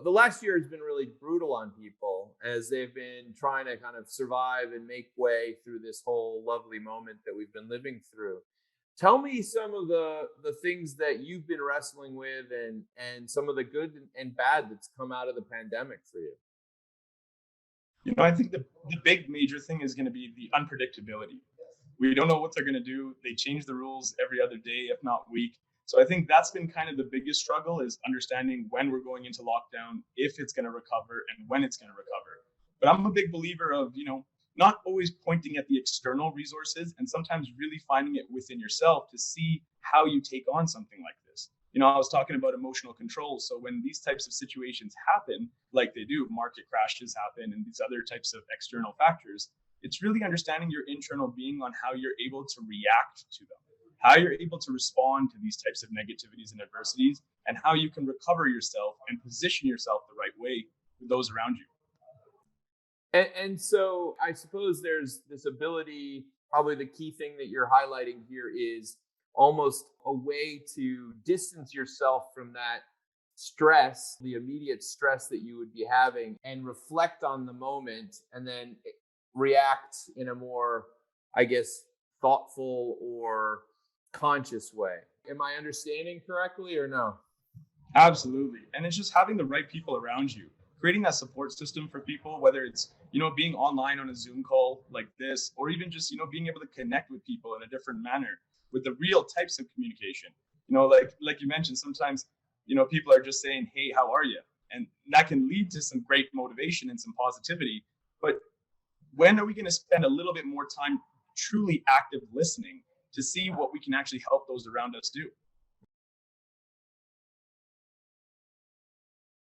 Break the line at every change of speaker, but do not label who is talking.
the last year has been really brutal on people as they've been trying to kind of survive and make way through this whole lovely moment that we've been living through. Tell me some of the things that you've been wrestling with, and some of the good and bad that's come out of the pandemic for you.
I think the big major thing is going to be the unpredictability. We don't know what they're going to do. They change the rules every other day, if not week. So I think that's been kind of the biggest struggle, is understanding when we're going into lockdown, if it's going to recover and when it's going to recover. But I'm a big believer of, not always pointing at the external resources, and sometimes really finding it within yourself to see how you take on something like this. I was talking about emotional control. So when these types of situations happen, like they do, market crashes happen and these other types of external factors, it's really understanding your internal being on how you're able to react to them, how you're able to respond to these types of negativities and adversities, and how you can recover yourself and position yourself the right way with those around you.
And so I suppose there's this ability, probably the key thing that you're highlighting here is almost a way to distance yourself from that stress, the immediate stress that you would be having, and reflect on the moment and then react in a more, I guess, thoughtful or conscious way. Am I understanding correctly or no?
Absolutely. And it's just having the right people around you, creating that support system for people, whether it's, being online on a Zoom call like this, or even just, being able to connect with people in a different manner with the real types of communication. Like you mentioned, sometimes, people are just saying, hey, how are you? And that can lead to some great motivation and some positivity. But when are we going to spend a little bit more time truly active listening to see what we can actually help those around us do?